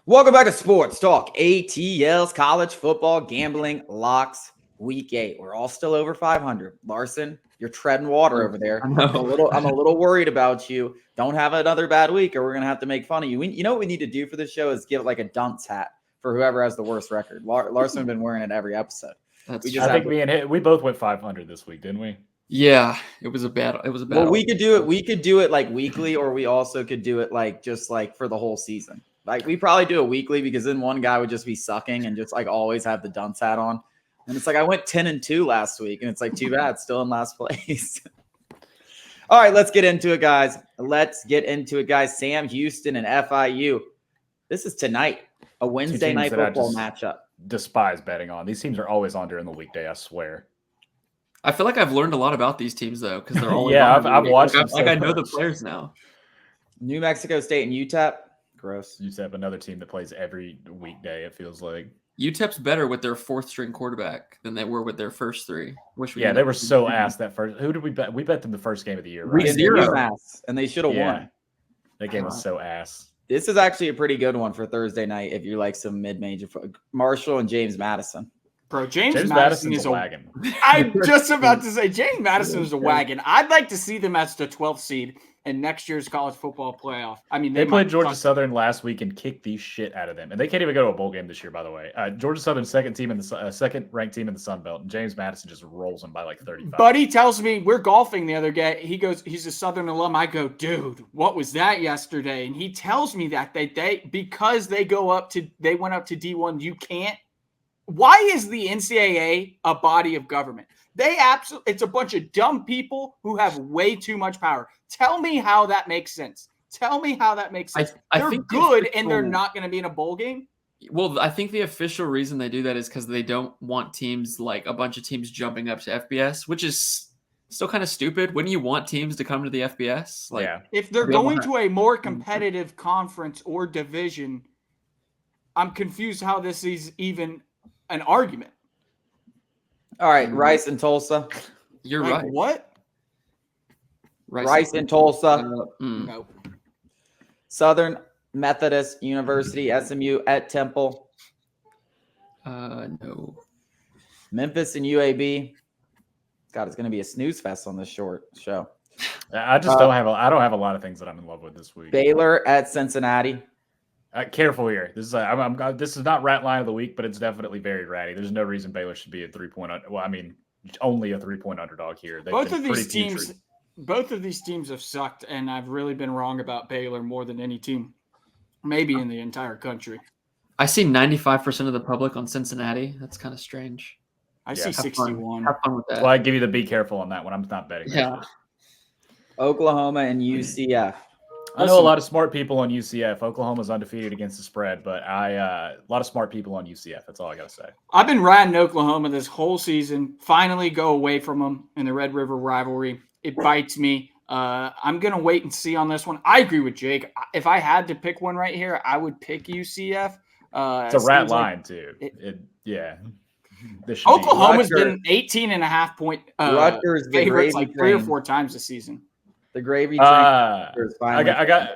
Welcome back to Sports Talk, ATL's college football gambling locks week 8. We're all still over 500. Larson, you're treading water over there. I'm a little worried about you. Don't have another bad week or we're going to have to make fun of you. You know what we need to do for this show is give like a dunce hat for whoever has the worst record. Larson has been wearing it every episode. I think we both went 500 this week, didn't we? Yeah, it was a battle. Well, we could do it. We could do it like weekly, or we also could do it like just like for the whole season. Like we probably do it weekly because then one guy would just be sucking and just like always have the dunce hat on. And it's like I went 10-2 last week, and it's like too bad, still in last place. All right, let's get into it, guys. Sam Houston and FIU. This is tonight, a Wednesday night football matchup. Despise betting on. These teams are always on during the weekday, I swear. I feel like I've learned a lot about these teams though, because they're all I've watched them. I know the players now. New Mexico State and UTEP. Gross. UTEP, another team that plays every weekday, it feels like. UTEP's better with their fourth string quarterback than they were with their first three. They were so ass that first. Who did we bet? We bet them the first game of the year, right? 3-0, and they should have won. That game was so ass. This is actually a pretty good one for Thursday night if you like some mid-major. Marshall and James Madison. Bro, James Madison is a wagon. I'm just about to say James Madison is a wagon. I'd like to see them as the 12th seed in next year's college football playoff. I mean, they played Georgia Southern last week and kicked the shit out of them, and they can't even go to a bowl game this year. By the way, Georgia Southern second ranked team in the Sun Belt, and James Madison just rolls them by like 35. Buddy tells me we're golfing the other day. He goes, he's a Southern alum. I go, dude, what was that yesterday? And he tells me that because they went up to D1, you can't. Why is the NCAA a body of government? It's a bunch of dumb people who have way too much power. Tell me how that makes sense. They're good and they're not going to be in a bowl game. Well, I think the official reason they do that is because they don't want teams like a bunch of teams jumping up to FBS, which is still kind of stupid. Wouldn't you want teams to come to the FBS? If they're going to a more competitive conference or division, I'm confused how this is even an argument. All right, Rice and Tulsa. You're right. What? Rice and Tulsa. No. Southern Methodist University, SMU at Temple. No. Memphis and UAB. God, it's going to be a snooze fest on this short show. I just don't have a lot of things that I'm in love with this week. Baylor at Cincinnati. Careful here. This is this is not rat line of the week, but it's definitely very ratty. There's no reason Baylor should be a 3-point. Well, I mean, only a 3-point underdog here. Both of these teams have sucked, and I've really been wrong about Baylor more than any team, maybe in the entire country. I see 95% of the public on Cincinnati. That's kind of strange. I see 61. Have fun with that. Well, I give you the be careful on that one. I'm not betting. Yeah. Oklahoma and UCF. I know a lot of smart people on UCF. Oklahoma's undefeated against the spread, but a lot of smart people on UCF. That's all I got to say. I've been riding Oklahoma this whole season. Finally go away from them in the Red River rivalry. It bites me. I'm going to wait and see on this one. I agree with Jake. If I had to pick one right here, I would pick UCF. It's a rat line, too. Oklahoma's been 18.5 point Rutgers favorites like 3 or 4 times this season. The gravy train. I got.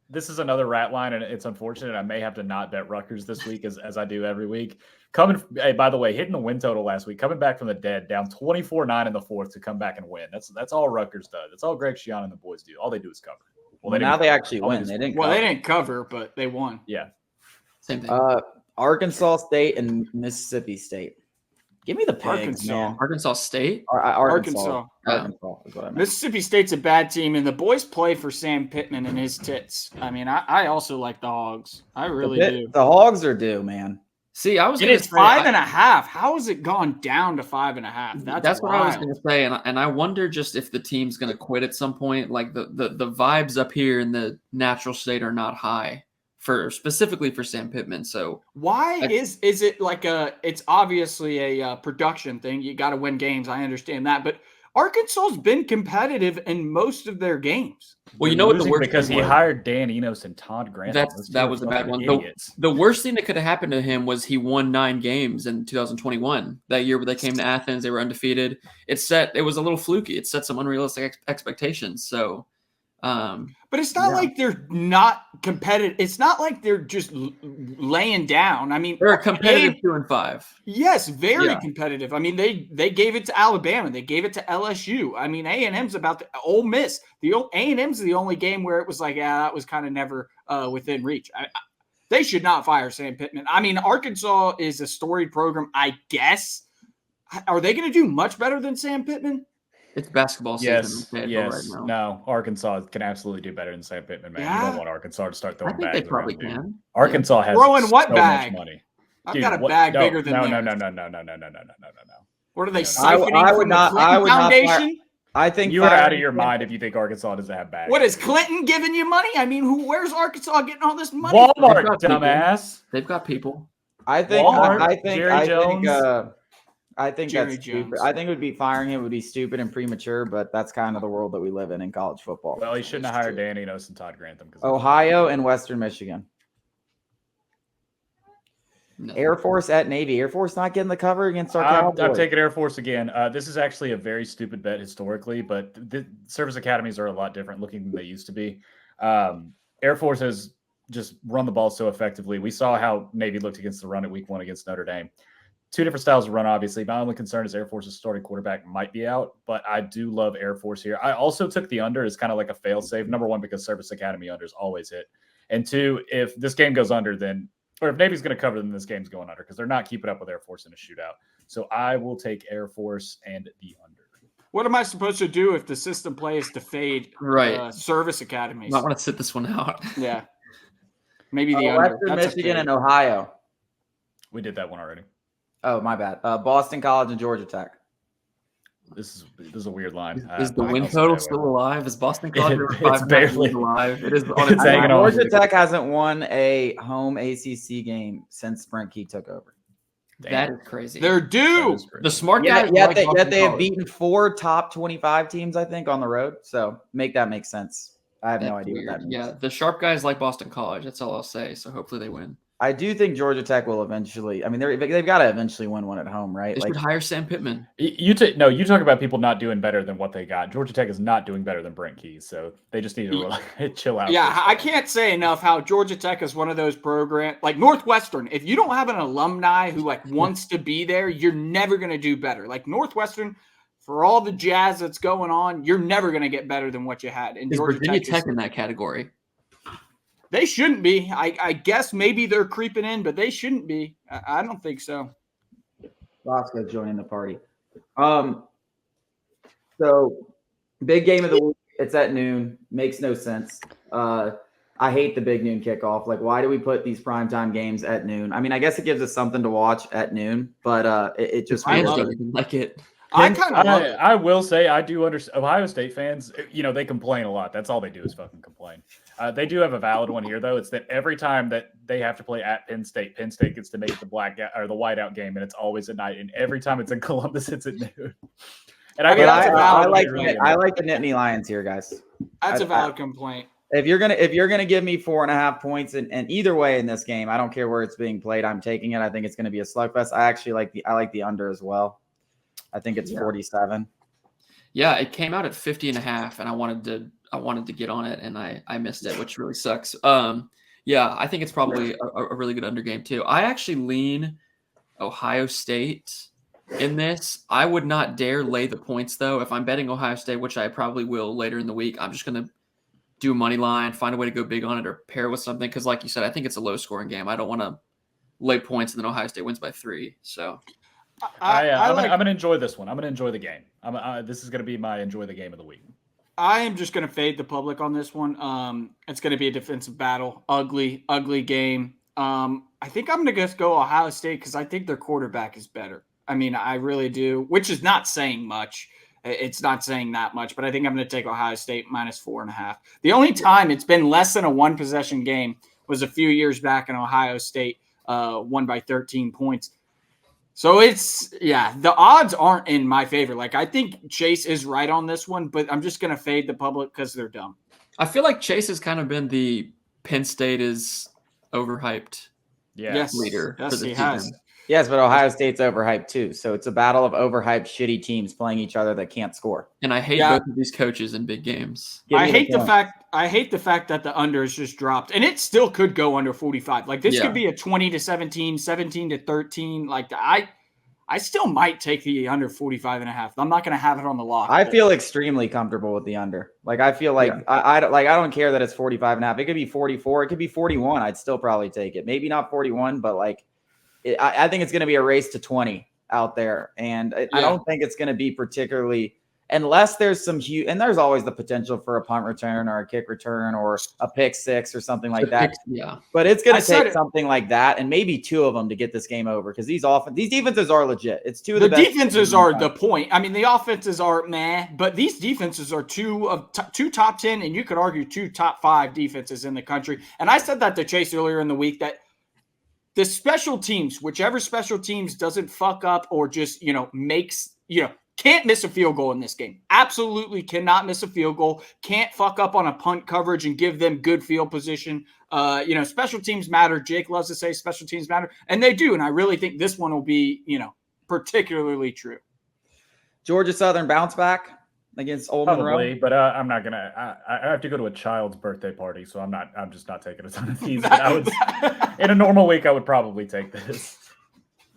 This is another rat line, and it's unfortunate. I may have to not bet Rutgers this week, as I do every week. By the way, hitting the win total last week, coming back from the dead, down 24-9 in the fourth to come back and win. That's all Rutgers does. That's all Greg Schiano and the boys do. All they do is cover. Well, now they actually win. They didn't cover, but they won. Yeah, same thing. Arkansas State and Mississippi State. Give me the pigs, man. Arkansas State? Arkansas is what I meant. Mississippi State's a bad team, and the boys play for Sam Pittman and his tits. I mean, I also like the Hogs. I really do. The Hogs are due, man. See, I was going to say 5.5. How has it gone down to 5.5? That's what I was going to say, and I wonder just if the team's going to quit at some point. Like the vibes up here in the natural state are not high. Specifically for Sam Pittman. So why is it like it's obviously a production thing. You got to win games. I understand that, but Arkansas's been competitive in most of their games. Well, you know what the worst because he hired Dan Enos and Todd Grant. That was a bad one. The worst thing that could have happened to him was he won 9 games in 2021. That year where they came to Athens, they were undefeated. It was a little fluky. It set some unrealistic expectations. So But it's not like they're not competitive. It's not like they're just laying down. I mean, they're a competitive 2-5. Yes, very competitive. I mean, they gave it to Alabama. They gave it to LSU. I mean, A&M's about to Ole Miss. The A&M's the only game where it was like, that was kind of never within reach. They should not fire Sam Pittman. I mean, Arkansas is a storied program, I guess. Are they going to do much better than Sam Pittman? It's basketball season. Yes. Right now. No, Arkansas can absolutely do better than Sam Pittman, man. Yeah. You don't want Arkansas to start throwing bags. I think they probably around, can. Dude. Arkansas has throwing what so bag? much money. I've got a bag bigger than no. What are they siphoning from the Clinton Foundation? I think you are out of your mind if you think Arkansas doesn't have bags. What is Clinton giving you money? I mean, where's Arkansas getting all this money? Walmart, dumbass. They've got people. I think Jerry that's Jones. stupid. I think firing him would be stupid and premature, but that's kind of the world that we live in college football. Well, he shouldn't have hired Danny and Todd Grantham. Ohio and Western Michigan. No. Air Force at Navy. Air Force not getting the cover against our Cowboys. I'm taking Air Force again. This is actually a very stupid bet historically, but the service academies are a lot different looking than they used to be. Air Force has just run the ball so effectively. We saw how Navy looked against the run at week 1 against Notre Dame. Two different styles of run, obviously. My only concern is Air Force's starting quarterback might be out, but I do love Air Force here. I also took the under as kind of like a fail-safe. Number 1, because Service Academy unders always hit. And 2, if this game goes under, then or if Navy's going to cover, then this game's going under because they're not keeping up with Air Force in a shootout. So I will take Air Force and the under. What am I supposed to do if the system play is to fade service academies? I want to sit this one out. Yeah. Maybe the under. Western Michigan and Ohio. We did that one already. Oh, my bad. Boston College and Georgia Tech. This is a weird line. Is the win total still alive? Is Boston College it's barely alive? It is on its hanging on. Georgia Tech hasn't won a home ACC game since Brent Key took over. Damn. That is crazy. They're due. The smart guys. Yet they have beaten 4 top 25 teams, I think, on the road. So make sense. I have no idea what that means. Yeah, the sharp guys like Boston College. That's all I'll say. So hopefully they win. I do think Georgia Tech will eventually. I mean, they've got to eventually win one at home, right? They should hire Sam Pittman. You talk about people not doing better than what they got. Georgia Tech is not doing better than Brent Key, so they just need to chill out. Yeah, I can't say enough how Georgia Tech is one of those programs like Northwestern. If you don't have an alumni who wants to be there, you're never going to do better. Like Northwestern, for all the jazz that's going on, you're never going to get better than what you had. And is Georgia Virginia Tech in that category? They shouldn't be. I guess maybe they're creeping in, but they shouldn't be. I don't think so. Bosco's joining the party. So big game of the week. It's at noon. Makes no sense. I hate the big noon kickoff. Like, why do we put these primetime games at noon? I mean, I guess it gives us something to watch at noon, but it just I love it. Like it. I kind of love it. I will say I do understand Ohio State fans. They complain a lot. That's all they do is fucking complain. They do have a valid one here, though. It's that every time that they have to play at Penn State gets to make the the whiteout game, and it's always at night. And every time it's in Columbus, it's at noon. And I like the Nittany Lions here, guys. That's a valid complaint. If you're gonna give me 4.5 points, and either way in this game, I don't care where it's being played, I'm taking it. I think it's going to be a slugfest. I actually like the under as well. I think it's 47. Yeah, it came out at 50.5, and I wanted to get on it, and I missed it, which really sucks. Yeah, I think it's probably a really good under game too. I actually lean Ohio State in this. I would not dare lay the points though. If I'm betting Ohio State, which I probably will later in the week, I'm just gonna do a money line, find a way to go big on it, or pair with something. Because, like you said, I think it's a low scoring game. I don't want to lay points and then Ohio State wins by 3. So. I'm going to enjoy this one. I'm going to enjoy the game. This is going to be my enjoy the game of the week. I am just going to fade the public on this one. It's going to be a defensive battle. Ugly game. I think I'm going to just go Ohio State because I think their quarterback is better. I mean, I really do, which is not saying much. It's not saying that much, but I think I'm going to take Ohio State minus 4.5. The only time it's been less than a 1-possession game was a few years back in Ohio State won by 13 points. So the odds aren't in my favor. Like, I think Chase is right on this one, but I'm just going to fade the public because they're dumb. I feel like Chase has kind of been the Penn State is overhyped leader for the season. Has. Yes, but Ohio State's overhyped too. So it's a battle of overhyped, shitty teams playing each other that can't score. And I hate both of these coaches in big games. I hate the fact that the under is just dropped, and it still could go under 45. Like this could be a 20-17, 17-13. Like I still might take the under 45.5. I'm not going to have it on the lock. I feel extremely comfortable with the under. Like I feel like I don't care that it's 45.5. It could be 44. It could be 41. I'd still probably take it. Maybe not 41, but like I think it's going to be a race to 20 out there, and I don't think it's going to be particularly. Unless there's some huge, and there's always the potential for a punt return or a kick return or a pick six or something like that. But it's going to take something like that and maybe two of them to get this game over because these defenses are legit. It's two of the best defenses are the point. I mean, the offenses are meh, but these defenses are two top 10, and you could argue 2 top 5 defenses in the country. And I said that to Chase earlier in the week that the special teams, whichever special teams doesn't fuck up or just can't miss a field goal in this game. Absolutely cannot miss a field goal. Can't fuck up on a punt coverage and give them good field position. Special teams matter. Jake loves to say special teams matter, and they do. And I really think this one will be, particularly true. Georgia Southern bounce back against Old Monroe. Probably, but I'm not gonna. I have to go to a child's birthday party, so I'm just not taking a ton of these. In a normal week, I would probably take this.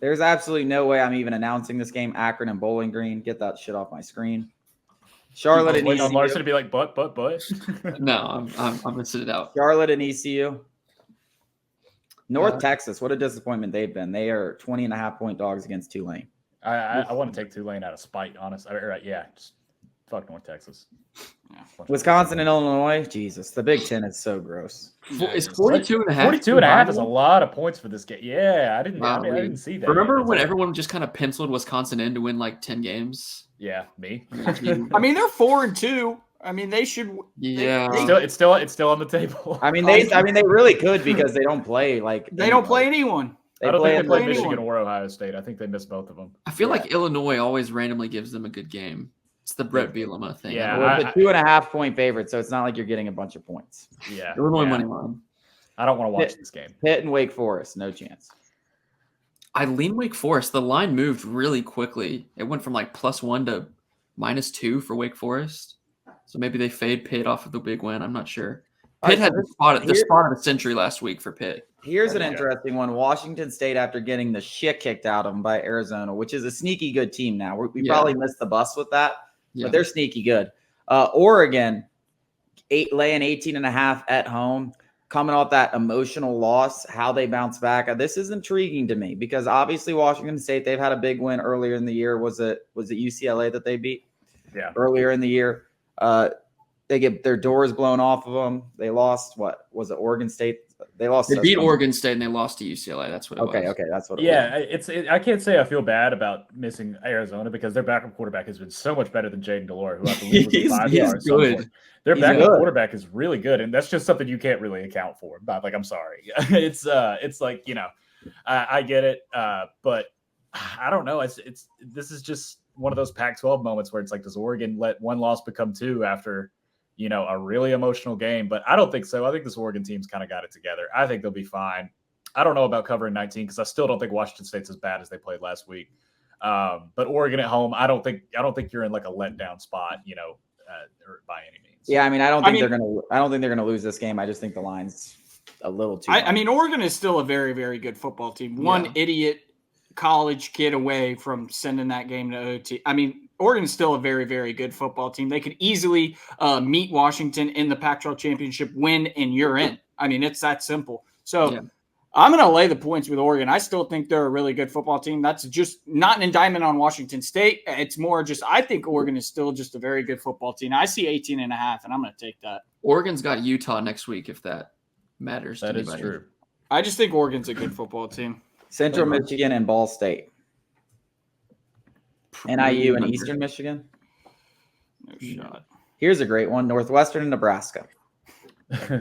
There's absolutely no way I'm even announcing this game. Akron and Bowling Green. Get that shit off my screen. Charlotte and ECU. Larson to be like, but. No, I'm gonna sit it out. Charlotte and ECU. North Texas. What a disappointment they've been. They are 20.5-point dogs against Tulane. I want to take Tulane out of spite, honestly. Just fuck North Texas. Yeah. Wisconsin and Illinois. Jesus, the Big Ten is so gross. It's 42.5. 42.5 is a lot of points for this game. Yeah, I didn't see that. Remember when everyone just kind of penciled Wisconsin in to win like 10 games? Yeah, me. I mean, they're 4-2. I mean, they should. Yeah, it's still on the table. I mean, they really could because they don't play don't play anyone. I don't think they play Michigan or Ohio State. I think they missed both of them. I feel like Illinois always randomly gives them a good game. It's the Brett Bielema thing. Yeah, well, it's a 2.5-point favorite, so it's not like you're getting a bunch of points. Yeah, Illinois money line. I don't want to watch this game. Pitt and Wake Forest, no chance. I lean Wake Forest. The line moved really quickly. It went from like +1 to -2 for Wake Forest. So maybe they fade Pitt off of the big win. I'm not sure. Pitt had the spot of the century last week for Pitt. Here's an interesting one. Washington State, after getting the shit kicked out of them by Arizona, which is a sneaky good team now. We probably missed the bus with that, but they're sneaky good. Oregon, laying 18.5 at home, coming off that emotional loss, how they bounce back. This is intriguing to me because obviously Washington State, they've had a big win earlier in the year. Was it UCLA that they beat? Yeah. Earlier in the year. They get their doors blown off of them. They lost, what was it, Oregon State? They beat Oregon State and they lost to UCLA. That's what it was. Okay, that's what it was. Yeah, I can't say I feel bad about missing Arizona because their backup quarterback has been so much better than Jaden Delore, who I believe was a 5-star. Good. Their backup quarterback is really good, and that's just something you can't really account for. But I'm sorry. It's like, I get it, but I don't know. This is just one of those Pac-12 moments where it's like, does Oregon let one loss become 2 after a really emotional game? But I don't think so. I think this Oregon team's kind of got it together. I think they'll be fine. I don't know about covering 19 because I still don't think Washington State's as bad as they played last week. But Oregon at home, I don't think you're in like a letdown spot, or by any means. Yeah, I mean, I don't think they're gonna lose this game. I just think the line's a little too. I mean, Oregon is still a very, very good football team. One idiot college kid away from sending that game to OT. I mean, Oregon's still a very, very good football team. They could easily meet Washington in the Pac-12 championship, win, and you're in. I mean, it's that simple. So I'm going to lay the points with Oregon. I still think they're a really good football team. That's just not an indictment on Washington State. It's more just I think Oregon is still just a very good football team. I see 18.5, and I'm going to take that. Oregon's got Utah next week, if that matters to anybody. That is true. I just think Oregon's a good football team. Central Michigan and Ball State. NIU and Eastern Michigan. No shot. Here's a great one. Northwestern and Nebraska.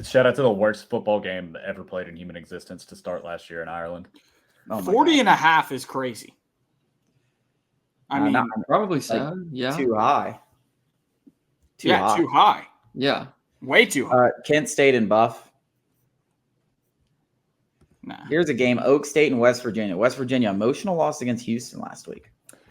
Shout out to the worst football game ever played in human existence to start last year in Ireland. 40.5 is crazy. I mean, probably so. Yeah. Too high. Too high. Yeah. Way too high. Kent State and Buff. Here's a game: Oak State and West Virginia. West Virginia emotional loss against Houston last week.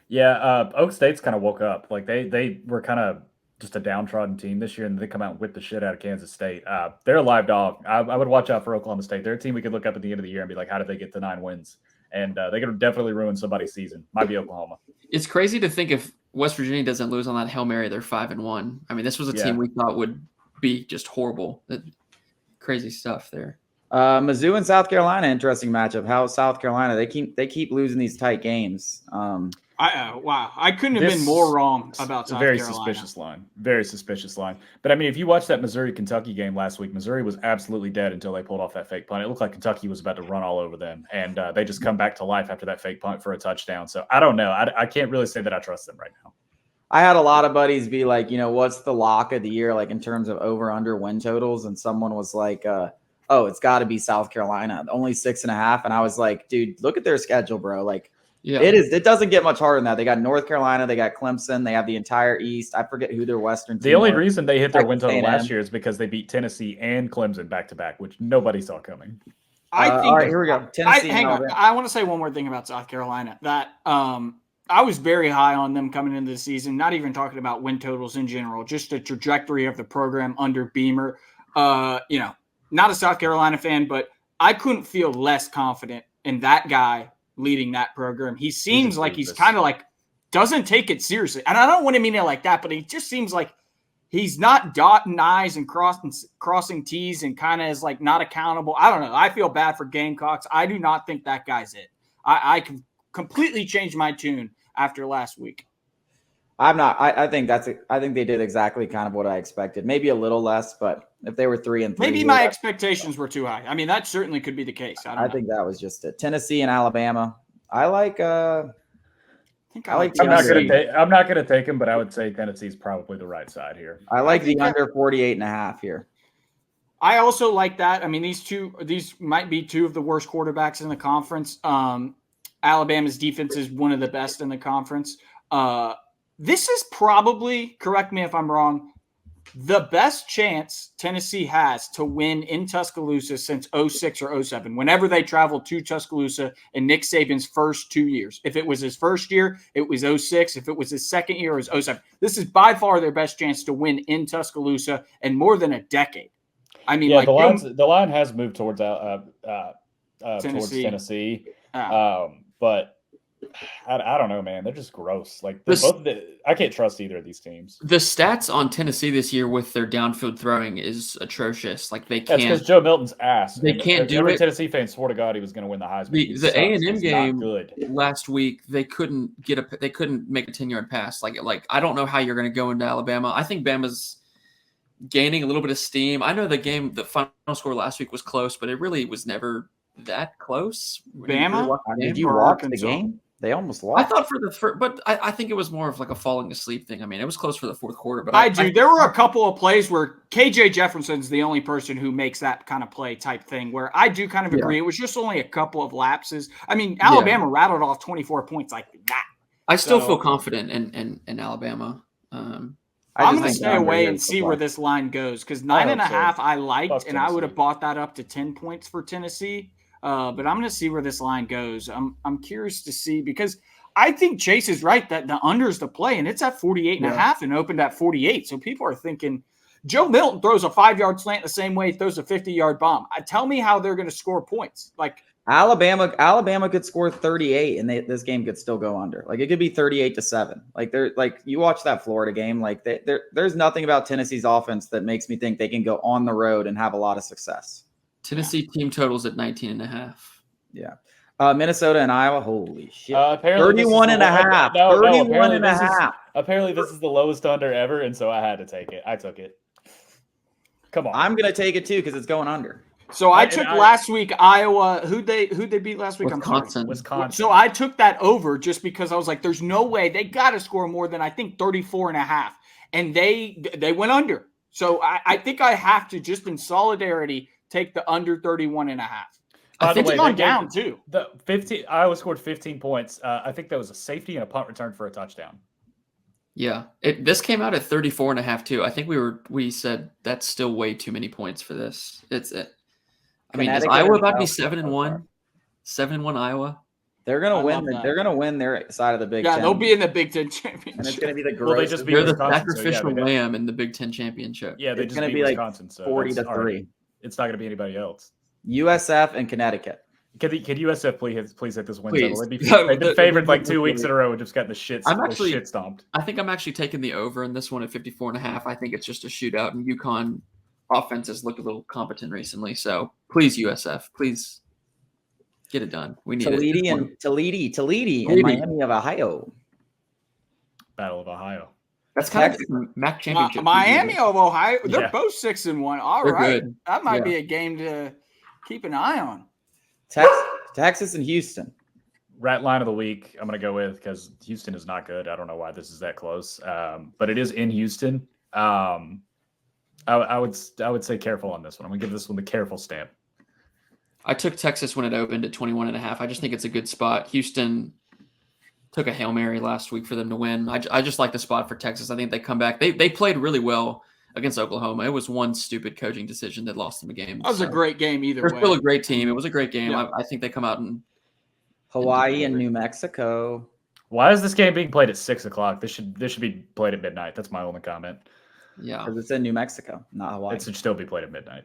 Yeah, Oak State's kind of woke up. Like they were kind of just a downtrodden team this year, and they come out and whip the shit out of Kansas State. They're a live dog. I would watch out for Oklahoma State. They're a team we could look up at the end of the year and be like, how did they get to 9 wins? And they could definitely ruin somebody's season. Might be Oklahoma. It's crazy to think if West Virginia doesn't lose on that Hail Mary, they're 5-1. I mean, this was a team we thought would be just horrible. Crazy stuff there. Mizzou and South Carolina, interesting matchup. How South Carolina, they keep losing these tight games. Wow, I couldn't have been more wrong about South Carolina. Very suspicious line. But I mean, if you watch that Missouri-Kentucky game last week, Missouri was absolutely dead until they pulled off that fake punt. It looked like Kentucky was about to run all over them, and they just come back to life after that fake punt for a touchdown. So I don't know. I can't really say that I trust them right now. I had a lot of buddies be like, what's the lock of the year, like in terms of over/under win totals, and someone was like, oh, it's got to be South Carolina, only 6.5, and I was like, dude, look at their schedule, bro, like. Yeah. It doesn't get much harder than that. They got North Carolina, they got Clemson, they have the entire East. I forget who their Western team The only was. reason they hit their win total last year is because they beat Tennessee and Clemson back to back, which nobody saw coming. All right, here we go. Tennessee. Hang on. I want to say one more thing about South Carolina. That I was very high on them coming into the season, not even talking about win totals in general, just the trajectory of the program under Beamer. Not a South Carolina fan, but I couldn't feel less confident in that guy leading that program. He seems like he's kind of like doesn't take it seriously. And I don't want to mean it like that, but he just seems like he's not dotting I's and crossing T's and kind of is like not accountable. I don't know. I feel bad for Gamecocks. I do not think that guy's it. I can completely change my tune after last week. I'm not. I think they did exactly kind of what I expected. Maybe a little less, but if they were 3-3, maybe my expectations were too high. I mean, that certainly could be the case. I think that was just it. Tennessee and Alabama. I like. I'm not going to take him, but I would say Tennessee's probably the right side here. I like the under 48.5 here. I also like that. I mean, these might be two of the worst quarterbacks in the conference. Alabama's defense is one of the best in the conference. This is probably, correct me if I'm wrong, the best chance Tennessee has to win in Tuscaloosa since 06 or 07, whenever they traveled to Tuscaloosa in Nick Saban's first 2 years. If it was his first year, it was 06. If it was his second year, it was 07. This is by far their best chance to win in Tuscaloosa in more than a decade. I mean, the line has moved towards Tennessee. But I don't know, man. They're just gross. Like I can't trust either of these teams. The stats on Tennessee this year with their downfield throwing is atrocious. Like they can't. That's because Joe Milton's ass. They can't do every it. Tennessee fan swore to God he was going to win the Heisman. The A&M game last week, they couldn't make a 10-yard pass. Like I don't know how you're going to go into Alabama. I think Bama's gaining a little bit of steam. I know the final score last week was close, but it really was never that close. Bama? Did you watch the game? They almost lost. I thought but I think it was more of like a falling asleep thing. I mean, it was close for the fourth quarter. But there were a couple of plays where KJ Jefferson's the only person who makes that kind of play type thing where I do kind of agree. It was just only a couple of lapses. I mean, Alabama rattled off 24 points like that. I still feel confident in Alabama. I'm going to stay away and see where this line goes because 9.5 I liked, and I would have bought that up to 10 points for Tennessee. But I'm going to see where this line goes. I'm curious to see because I think Chase is right that the under is the play, and it's at 48.5 and opened at 48. So people are thinking Joe Milton throws a 5-yard slant the same way he throws a 50-yard bomb. Tell me how they're going to score points. Like Alabama could score 38, and this game could still go under. Like it could be 38-7. Like you watch that Florida game. Like there's nothing about Tennessee's offense that makes me think they can go on the road and have a lot of success. Tennessee team totals at 19.5. Yeah. Minnesota and Iowa. Holy shit. 31.5. 31.5. Apparently this is the lowest under ever, and so I had to take it. I took it. Come on. I'm going to take it too because it's going under. So I took last week Iowa. Who'd they beat last week? Wisconsin. So I took that over just because I was like, there's no way they got to score more than I think 34.5. And they went under. So I think I have to just in solidarity take the under 31.5. I think it's gone down too. Iowa scored 15 points. I think that was a safety and a punt return for a touchdown. Yeah, this came out at 34.5 too. I think we said that's still way too many points for this. I mean, is Connecticut Iowa and about to be South 7-1? 7-1 Iowa. They're gonna I win. love that. They're gonna win their side of the Big Ten. Yeah, they'll be in the Big Ten and it's championship. gonna be the Well, they grossest. just beat They're the Wisconsin, sacrificial so lamb in the Big Ten championship. Yeah, they it's just gonna beat be like Wisconsin, so 40-3. It's not gonna be anybody else. USF and Connecticut. Could USF please hit this win Please. total? They've been favored like 2 weeks in a row and just gotten the shit stomped. I think I'm actually taking the over in this one at 54.5. I think it's just a shootout, and UConn offenses look a little competent recently. So please, USF, please get it done. We need Toledo and Miami of Ohio. Battle of Ohio. That's kind of the MAC championship. Miami of Ohio, they're Yeah. both 6-1. All They're right, good. that might be a game to keep an eye on. Texas and Houston. Rat line of the week, I'm going to go with because Houston is not good. I don't know why this is that close, but it is in Houston. I would say careful on this one. I'm going to give this one the careful stamp. I took Texas when it opened at 21.5. I just think it's a good spot. Houston took a Hail Mary last week for them to win. I just like the spot for Texas. I think they come back. They played really well against Oklahoma. It was one stupid coaching decision that lost them a game. That was a great game either way. They're still a great team. It was a great game. Yeah. I think they come out and Hawaii and New Mexico. Why is this game being played at 6 o'clock? This should be played at midnight. That's my only comment. yeah. Because it's in New Mexico, not Hawaii. It should still be played at midnight.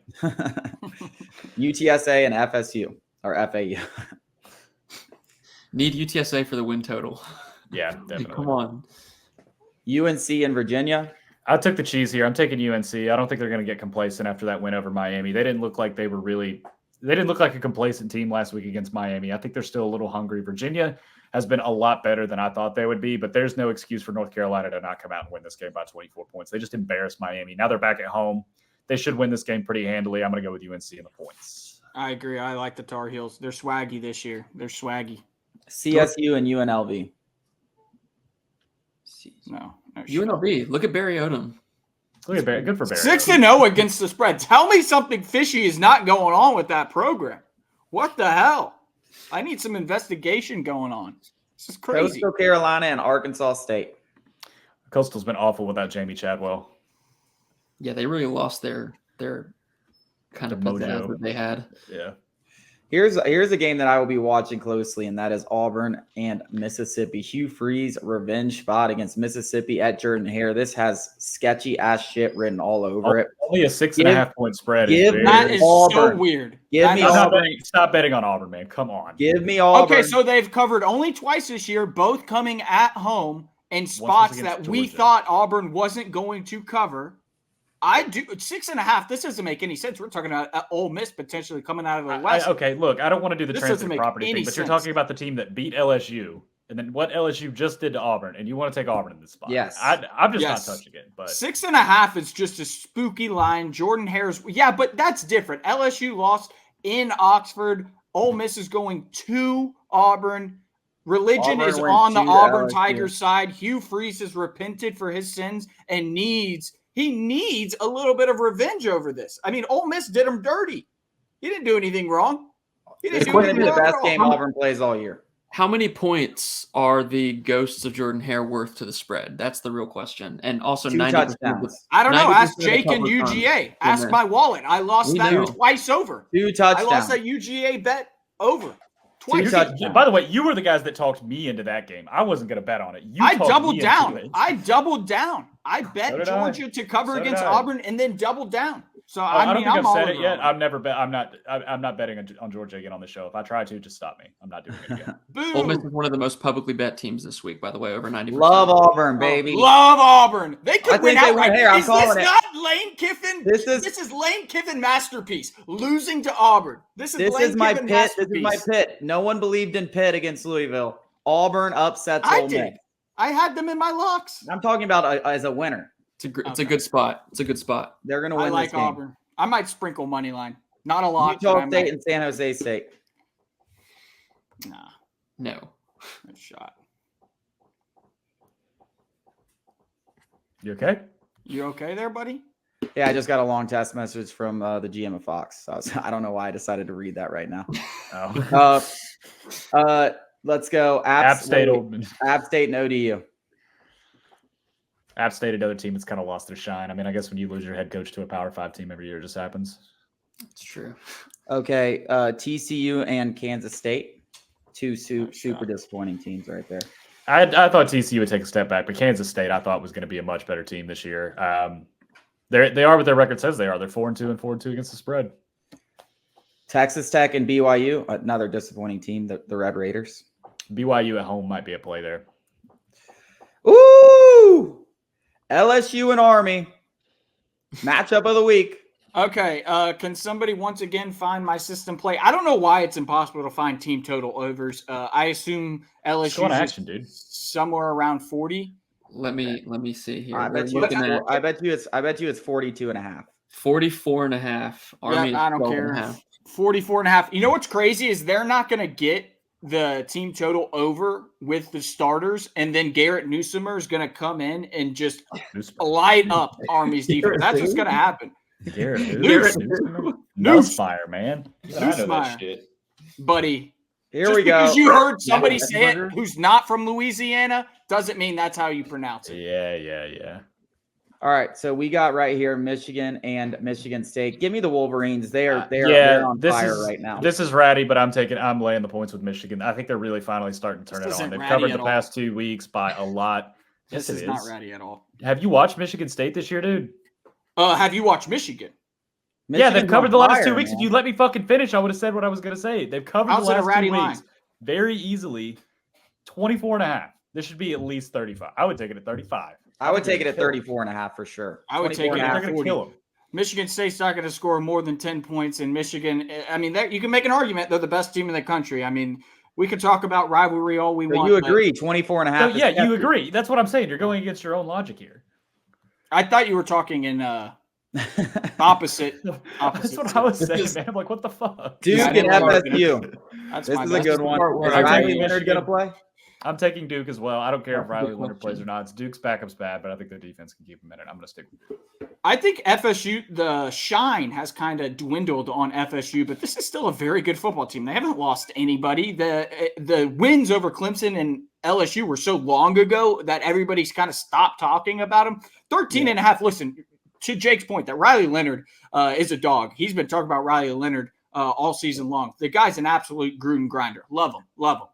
UTSA and FSU or FAU. Need UTSA for the win total. Yeah, definitely. Come on. UNC and Virginia. I took the cheese here. I'm taking UNC. I don't think they're going to get complacent after that win over Miami. They didn't look like they didn't look like a complacent team last week against Miami. I think they're still a little hungry. Virginia has been a lot better than I thought they would be, but there's no excuse for North Carolina to not come out and win this game by 24 points. They just embarrassed Miami. Now they're back at home. They should win this game pretty handily. I'm going to go with UNC in the points. I agree. I like the Tar Heels. They're swaggy this year. They're swaggy. CSU and UNLV. No UNLV. Look at Barry Odom. Look at Barry. Good for Barry. 6-0 against the spread. Tell me something fishy is not going on with that program. What the hell? I need some investigation going on. This is crazy. Coastal Carolina and Arkansas State. Coastal's been awful without Jamie Chadwell. Yeah, they really lost their kind of pizzazz that they had. Yeah. Here's a game that I will be watching closely, and that is Auburn and Mississippi. Hugh Freeze revenge spot against Mississippi at Jordan-Hare. This has sketchy ass shit written all over it. Only a 6.5 point spread. That is so weird. Give me Auburn. Stop betting on Auburn, man. Come on. Give me Auburn. Okay, so they've covered only twice this year, both coming at home in spots that we thought Auburn wasn't going to cover. I do 6.5. This doesn't make any sense. We're talking about Ole Miss potentially coming out of the West. Okay, look, I don't want to do the This transitive doesn't make property any thing, but sense. you're talking about the team that beat LSU and then what LSU just did to Auburn, and you want to take Auburn in this spot. Yes. I'm just not touching it. But 6.5 is just a spooky line. Jordan-Hare's, but that's different. LSU lost in Oxford. Ole Miss is going to Auburn. Religion Auburn is went on the to Auburn LSU. Tigers side. Hugh Freeze has repented for his sins and needs a little bit of revenge over this. I mean, Ole Miss did him dirty. He didn't do anything wrong. This is going to be the best game Auburn plays all year. How many points are the ghosts of Jordan-Hare worth to the spread? That's the real question. And also 2 90%. touchdowns. I don't know. 90% Ask of Jake the and public UGA. Ask my wallet. I lost that twice over. 2 touchdowns. I lost that UGA bet over. Twice. By the way, you were the guys that talked me into that game. I wasn't going to bet on it. I doubled down. I bet Georgia to cover against Auburn and then doubled down. So I don't think I'm I've said it yet. I've never bet. I'm not betting on Georgia again on the show. If I try to, just stop me. I'm not doing it again. Ole Miss is one of the most publicly bet teams this week, by the way, over 90%. Love Auburn, baby. Love Auburn. They could win outright. Is this not Lane Kiffin? This is Lane Kiffin masterpiece. Losing to Auburn. This is my Pitt. This is my Pitt. No one believed in Pitt against Louisville. Auburn upsets Ole Miss. I had them in my locks. I'm talking about as a winner. It's a good spot. It's a good spot. They're going to win this game. I like Auburn. I might sprinkle money line. Not a lot. Utah State and San Jose State. Nah. No. No shot. You okay? You okay there, buddy? Yeah, I just got a long text message from the GM of Fox. So I don't know why I decided to read that right now. Let's go. App State and ODU. App State, another team that's kind of lost their shine. I mean, I guess when you lose your head coach to a Power 5 team every year, it just happens. It's true. Okay, TCU and Kansas State, two super disappointing teams right there. I thought TCU would take a step back, but Kansas State I thought was going to be a much better team this year. They are what their record says they are. They're 4-2 and 4-2 against the spread. Texas Tech and BYU, another disappointing team, the Red Raiders. BYU at home might be a play there. Ooh! LSU and Army. Matchup of the week. Okay, can somebody once again find my system play? I don't know why it's impossible to find team total overs. I assume LSU action, dude. Somewhere around 40. Let me see here. I bet you it's 42 and a half. 44 and a half. Army I don't care. 44 and a half. You know what's crazy is they're not going to get the team total over with the starters, and then Garrett Newsomer is going to come in and just light up Army's defense. That's what's going to happen. Garrett Newsfire, man. I know that shit. Buddy. Here just we go. Because you heard somebody say it who's not from Louisiana doesn't mean that's how you pronounce it. Yeah. All right, so we got right here Michigan and Michigan State. Give me the Wolverines. They're on fire right now. This is ratty, but I'm laying the points with Michigan. I think they're really finally starting to turn it on. They've covered the past 2 weeks by a lot. This is not ratty at all. Have you watched Michigan State this year, dude? Have you watched Michigan? Yeah, they've covered the last 2 weeks. Man. If you let me fucking finish, I would have said what I was going to say. They've covered the last 2 weeks very easily. 24 and a half. This should be at least 35. I would take it at 35. I would take it at 34 and a half for sure. I would take it at 40. They're going to kill them. Michigan State's not going to score more than 10 points in Michigan. I mean, you can make an argument they're the best team in the country. I mean, we could talk about rivalry all we want. You agree, 24 and a half. So, yeah, you agree. That's what I'm saying. You're going against your own logic here. I thought you were talking in opposite. That's what I was saying, man. I'm like, what the fuck? Duke and FSU. This is a good one. Is Riley Leonard going to play? I'm taking Duke as well. I don't care if Riley Leonard plays or not. Duke's backup's bad, but I think their defense can keep him in it. I'm going to stick with Duke. I think FSU, the shine has kind of dwindled on FSU, but this is still a very good football team. They haven't lost anybody. The wins over Clemson and LSU were so long ago that everybody's kind of stopped talking about them. 13 and a half. Listen, to Jake's point, that Riley Leonard is a dog. He's been talking about Riley Leonard all season long. The guy's an absolute Gruden grinder. Love him.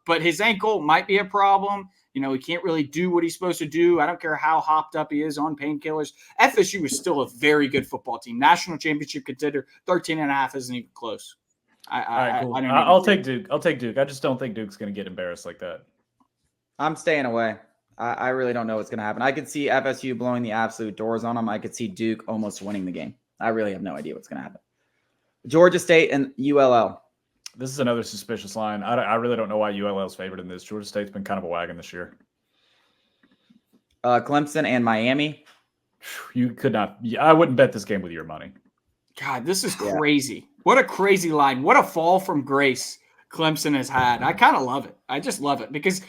But his ankle might be a problem. You know, he can't really do what he's supposed to do. I don't care how hopped up he is on painkillers. FSU is still a very good football team. National championship contender. 13 and a half isn't even close. All right, cool. I'll take Duke. I just don't think Duke's going to get embarrassed like that. I'm staying away. I really don't know what's going to happen. I could see FSU blowing the absolute doors on them. I could see Duke almost winning the game. I really have no idea what's going to happen. Georgia State and ULL. This is another suspicious line. I really don't know why ULL is favored in this. Georgia State's been kind of a wagon this year. Clemson and Miami. You could not. I wouldn't bet this game with your money. God, this is crazy. Yeah. What a crazy line. What a fall from grace Clemson has had. I kind of love it. I just love it because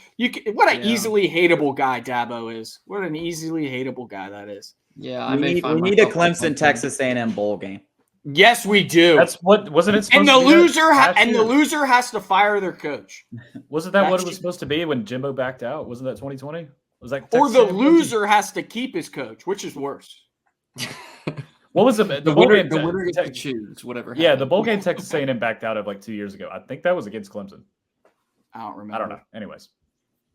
what an easily hateable guy Dabo is. What an easily hateable guy that is. Yeah, we need a Clemson Texas A&M bowl game. Yes, we do. That's what wasn't it? And the loser has to fire their coach. Wasn't that what it was supposed to be when Jimbo backed out? Wasn't that 2020? Was that or the loser has to keep his coach, which is worse. What was the winner gets to choose whatever. Yeah, the bowl game Texas A&M backed out of like 2 years ago. I think that was against Clemson. I don't remember. I don't know. Anyways.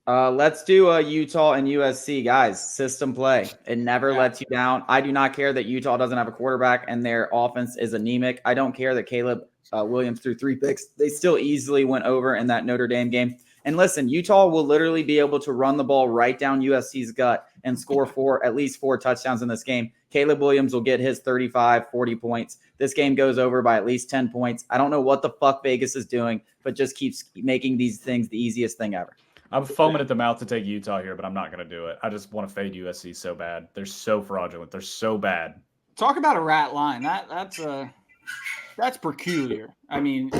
Let's do Utah and USC, guys. System play. It never lets you down. I do not care that Utah doesn't have a quarterback and their offense is anemic. I don't care that Caleb Williams threw 3 picks. They still easily went over in that Notre Dame game. And listen, Utah will literally be able to run the ball right down USC's gut and score at least 4 touchdowns in this game. Caleb Williams will get his 35, 40 points. This game goes over by at least 10 points. I don't know what the fuck Vegas is doing, but just keeps making these things the easiest thing ever. I'm foaming at the mouth to take Utah here, but I'm not going to do it. I just want to fade USC so bad. They're so fraudulent. They're so bad. Talk about a rat line. That's peculiar. I mean,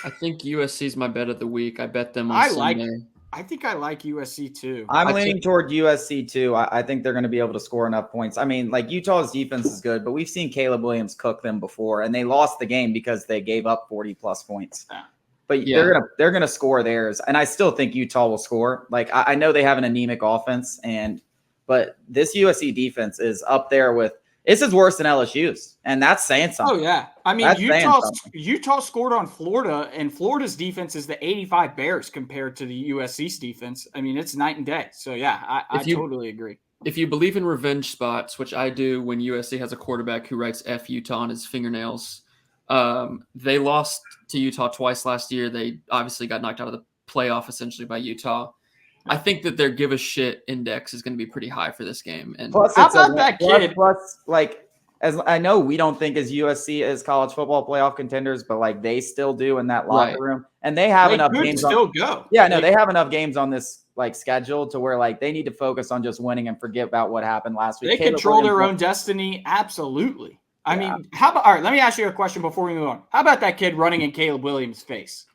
I think USC is my bet of the week. I bet them on Sunday. I think I like USC too. I'm leaning toward USC too. I think they're going to be able to score enough points. I mean, like Utah's defense is good, but we've seen Caleb Williams cook them before, and they lost the game because they gave up 40+ points. Yeah. But they're gonna score theirs, and I still think Utah will score. Like I know they have an anemic offense, but this USC defense is up there with This is worse than LSU's, and that's saying something. Oh yeah, I mean Utah scored on Florida, and Florida's defense is the 85 Bears compared to the USC's defense. I mean, it's night and day. So yeah, I totally agree. If you believe in revenge spots, which I do, when USC has a quarterback who writes F Utah on his fingernails, they lost to Utah twice last year. They obviously got knocked out of the playoff essentially by Utah. I think that their give a shit index is going to be pretty high for this game. And plus, how about that kid? Plus, like, as I know, we don't think as USC as college football playoff contenders, but like they still do in that locker room, and they have enough games. Go. Yeah, no, they have enough games on this like schedule to where like they need to focus on just winning and forget about what happened last week. They control their own destiny, absolutely. I mean, how about? All right, let me ask you a question before we move on. How about that kid running in Caleb Williams' face?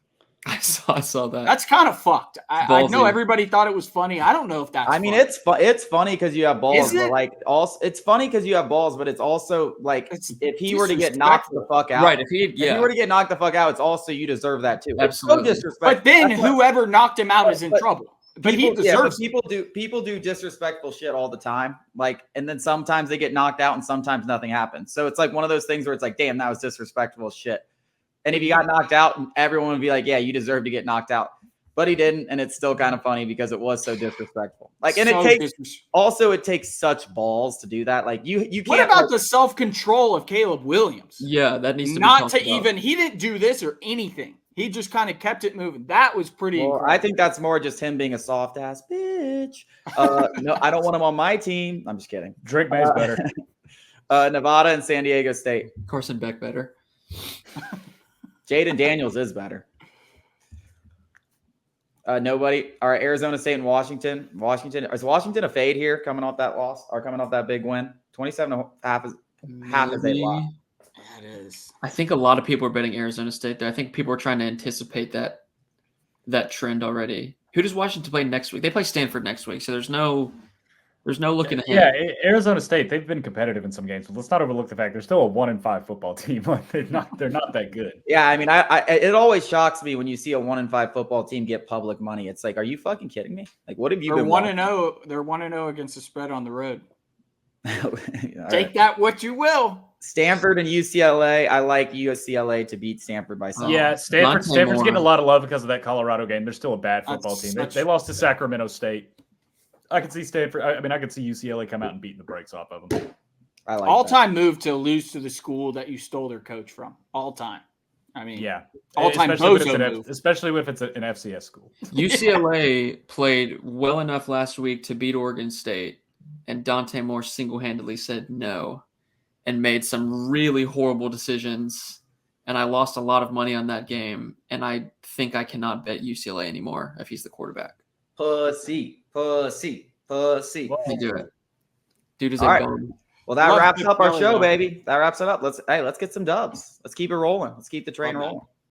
I saw that. That's kind of fucked. I know everybody thought it was funny. I don't know if that's. I mean, it's funny because you have balls, but like also it's funny because you have balls, but it's also like if he were to get knocked the fuck out, right? If he were to get knocked the fuck out, it's also you deserve that too. Absolutely. It's so disrespectful. But then whoever knocked him out is in trouble. But he deserves. People do disrespectful shit all the time. Like, and then sometimes they get knocked out, and sometimes nothing happens. So it's like one of those things where it's like, damn, that was disrespectful shit. And if he got knocked out, everyone would be like, yeah, you deserve to get knocked out. But he didn't, and it's still kind of funny because it was so disrespectful. Like, and it takes such balls to do that. Like, you can't. What about the self-control of Caleb Williams? Yeah, that needs to be not to even. He didn't do this or anything. He just kind of kept it moving. That was pretty. Well, I think that's more just him being a soft ass bitch. No, I don't want him on my team. I'm just kidding. Drake May's better. Nevada and San Diego State. Carson Beck better. Jaden Daniels is better. Nobody. All right, Arizona State and Washington. Is Washington a fade here coming off that loss or coming off that big win? 27.5 is a lot. That is. I think a lot of people are betting Arizona State there. I think people are trying to anticipate that trend already. Who does Washington play next week? They play Stanford next week, so there's no looking ahead. Yeah, Arizona State, they've been competitive in some games, but let's not overlook the fact they're still a 1-5 football team. Like they're not that good. Yeah, I mean, it always shocks me when you see a 1-5 football team get public money. It's like, are you fucking kidding me? Like, what have you been? 1-0. They're 1-0 against the spread on the road. Take that what you will. Stanford and UCLA. I like UCLA to beat Stanford by some. Yeah, Stanford's getting a lot of love because of that Colorado game. They're still a bad football team. They lost to Sacramento State. I could see Stanford. I mean, I could see UCLA come out and beating the brakes off of them. I like all-time move to lose to the school that you stole their coach from. All time. I mean, yeah, all-time move. Especially if it's an FCS school. UCLA played well enough last week to beat Oregon State, and Dante Moore single-handedly said no and made some really horrible decisions. And I lost a lot of money on that game, and I think I cannot bet UCLA anymore if he's the quarterback. Pussy. They do it. Dude is all right. bum. Well, that wraps up our show, baby. That wraps it up. Let's get some dubs. Let's keep it rolling. Let's keep the train rolling.